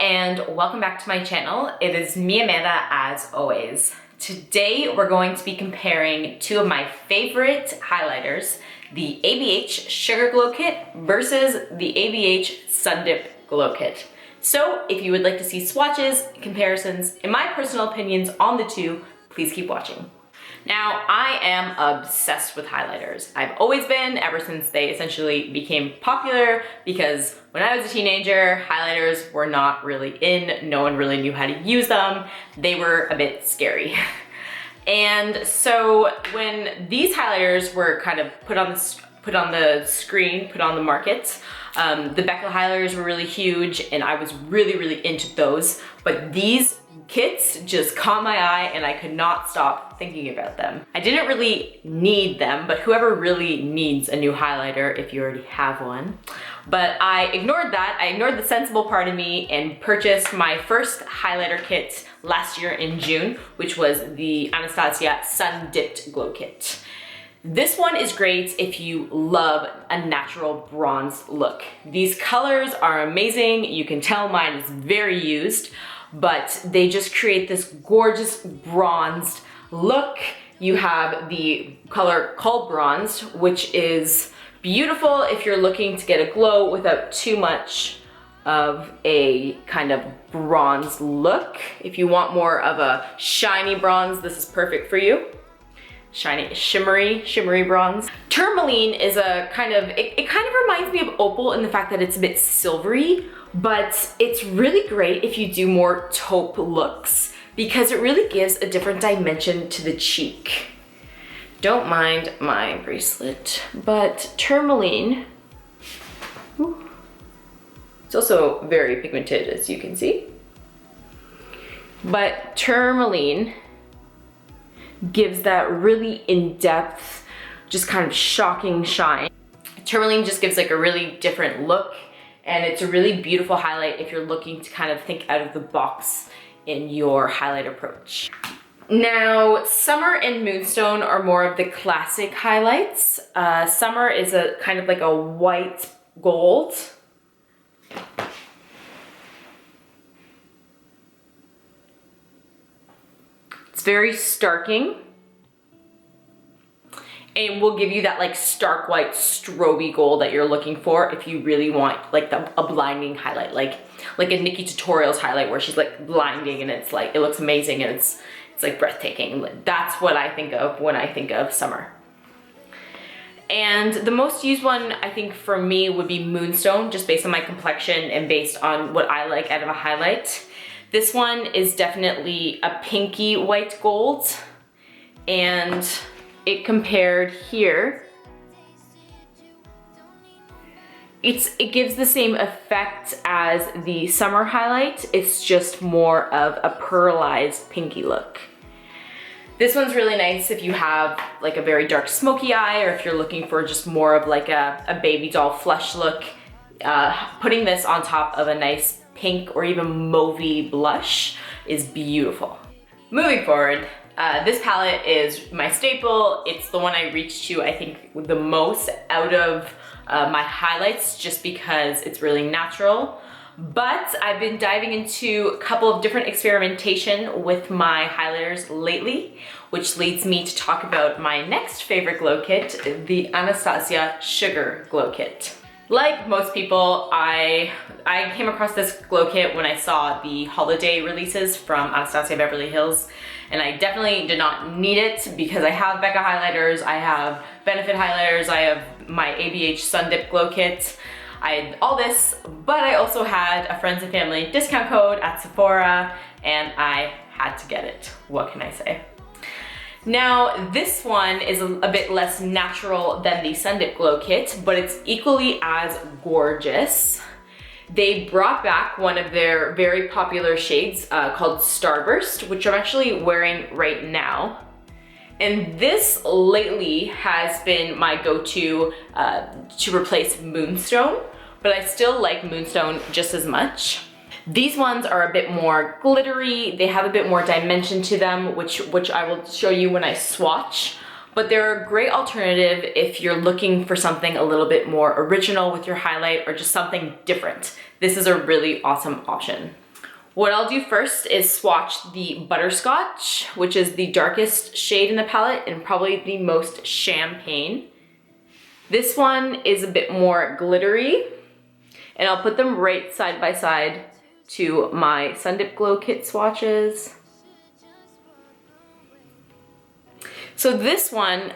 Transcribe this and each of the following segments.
and welcome back to my channel. It is me, Amanda, as always. Today we're going to be comparing two of my favorite highlighters, the ABH Sugar Glow Kit versus the ABH Sundipped Glow Kit. So if you would like to see swatches, comparisons, and my personal opinions on the two, please keep watching. Now, I am obsessed with highlighters. I've always been, ever since they essentially became popular, because when I was a teenager, highlighters were not really in. No one really knew how to use them. They were a bit scary. And so when these highlighters were kind of put on the market, the Beverly highlighters were really huge and I was really into those, but these kits just caught my eye and I could not stop thinking about them. I didn't really need them, but whoever really needs a new highlighter if you already have one. But I ignored that. I ignored the sensible part of me and purchased my first highlighter kit last year in June, which was the Anastasia Sun-Dipped Glow Kit. This one is great if you love a natural bronze look. These colors are amazing. You can tell mine is very used, but they just create this gorgeous bronzed look. You have the color called bronze, which is beautiful if you're looking to get a glow without too much of a kind of bronze look. If you want more of a shiny bronze, this is perfect for you. Shiny, shimmery bronze. Tourmaline is a kind of, it kind of reminds me of opal in the fact that it's a bit silvery, but it's really great if you do more taupe looks because it really gives a different dimension to the cheek. Don't mind my bracelet, but tourmaline, it's also very pigmented as you can see, but tourmaline gives that really in-depth, just kind of shocking shine. Tourmaline just gives like a really different look, and it's a really beautiful highlight if you're looking to kind of think out of the box in your highlight approach. Now, Summer and Moonstone are more of the classic highlights. Summer is a kind of like a white gold. It's very starking. And will give you that like stark white stroby gold that you're looking for if you really want like a blinding highlight, like a Nikki Tutorials highlight where she's like blinding and it's like, it looks amazing and it's like breathtaking. That's what I think of when I think of summer. And the most used one I think for me would be Moonstone, just based on my complexion and based on what I like out of a highlight. This one is definitely a pinky white gold, and it compared here, it gives the same effect as the summer highlight. It's just more of a pearlized pinky look. This one's really nice if you have like a very dark smoky eye, or if you're looking for just more of like a baby doll flush look. Putting this on top of a nice pink or even mauvey blush is beautiful. Moving forward, this palette is my staple. It's the one I reach to, I think, the most out of my highlights just because it's really natural. But I've been diving into a couple of different experimentation with my highlighters lately, which leads me to talk about my next favorite glow kit, the Anastasia Sugar Glow Kit. Like most people, I came across this glow kit when I saw the holiday releases from Anastasia Beverly Hills, and I definitely did not need it because I have Becca highlighters, I have Benefit highlighters, I have my ABH Sundipped Glow Kit. I had all this, but I also had a friends and family discount code at Sephora, and I had to get it. What can I say? Now, this one is a bit less natural than the Sundipped Glow Kit, but it's equally as gorgeous. They brought back one of their very popular shades called Starburst, which I'm actually wearing right now. And this lately has been my go-to to replace Moonstone, but I still like Moonstone just as much. These ones are a bit more glittery. They have a bit more dimension to them, which I will show you when I swatch. But they're a great alternative if you're looking for something a little bit more original with your highlight or just something different. This is a really awesome option. What I'll do first is swatch the Butterscotch, which is the darkest shade in the palette and probably the most champagne. This one is a bit more glittery, and I'll put them right side by side to my Sundipped Glow Kit swatches. So this one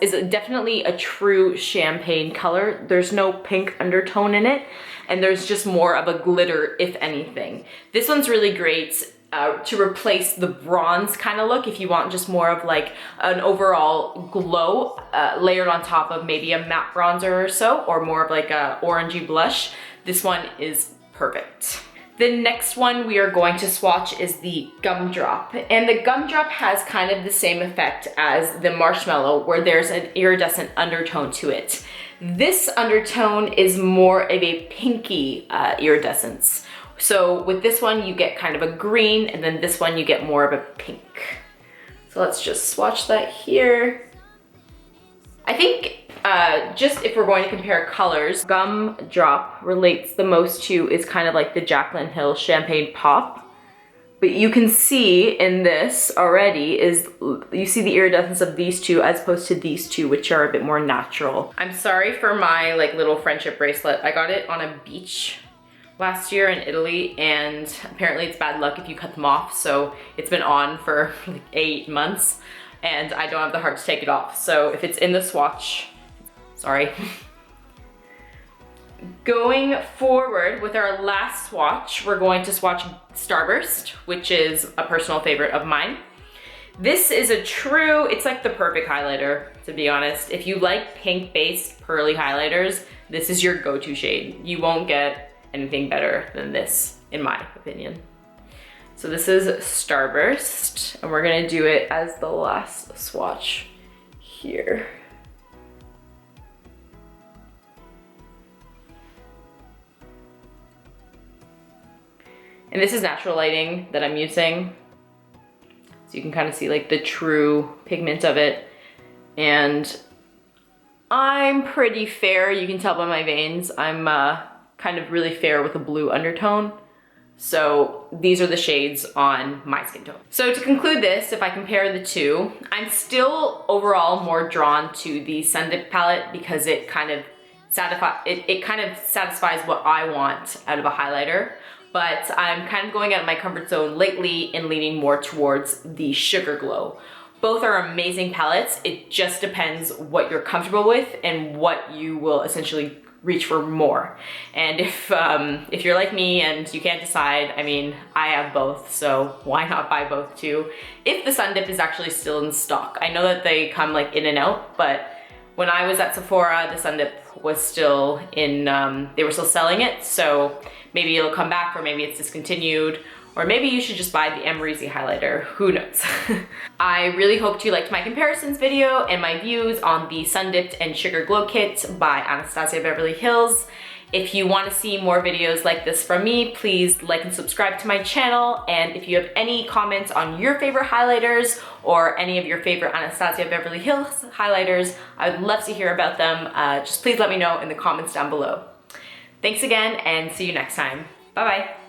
is definitely a true champagne color. There's no pink undertone in it, and there's just more of a glitter, if anything. This one's really great to replace the bronze kind of look if you want just more of like an overall glow layered on top of maybe a matte bronzer or so, or more of like a orangey blush. This one is perfect. The next one we are going to swatch is the Gumdrop. And the Gumdrop has kind of the same effect as the Marshmallow, where there's an iridescent undertone to it. This undertone is more of a pinky iridescence. So with this one, you get kind of a green, and then this one you get more of a pink. So let's just swatch that here. I think just if we're going to compare colors, Gumdrop relates the most to is kind of like the Jaclyn Hill Champagne Pop. But you can see in this already you see the iridescence of these two as opposed to these two, which are a bit more natural. I'm sorry for my like little friendship bracelet. I got it on a beach last year in Italy, and apparently it's bad luck if you cut them off. So it's been on for like 8 months. And I don't have the heart to take it off. So if it's in the swatch, sorry. Going forward with our last swatch, we're going to swatch Starburst, which is a personal favorite of mine. This is it's like the perfect highlighter, to be honest. If you like pink-based pearly highlighters, this is your go-to shade. You won't get anything better than this, in my opinion. So this is Starburst, and we're gonna do it as the last swatch here. And this is natural lighting that I'm using. So you can kind of see like the true pigment of it. And I'm pretty fair, you can tell by my veins. I'm kind of really fair with a blue undertone. So these are the shades on my skin tone. So to conclude this, if I compare the two, I'm still overall more drawn to the Sundipped palette because it kind of satisfies what I want out of a highlighter. But I'm kind of going out of my comfort zone lately and leaning more towards the Sugar Glow. Both are amazing palettes. It just depends what you're comfortable with and what you will essentially reach for more. And if you're like me and you can't decide, I mean, I have both, so why not buy both too? If the Sundipped is actually still in stock. I know that they come like in and out, but when I was at Sephora, the Sundipped was still in, they were still selling it, so maybe it'll come back, or maybe it's discontinued, or maybe you should just buy the Emery's highlighter, who knows. I really hope you liked my comparisons video and my views on the Sundipped and Sugar Glow Kit by Anastasia Beverly Hills. If you want to see more videos like this from me, please like and subscribe to my channel. And if you have any comments on your favorite highlighters or any of your favorite Anastasia Beverly Hills highlighters, I would love to hear about them. Just please let me know in the comments down below. Thanks again, and see you next time. Bye-bye.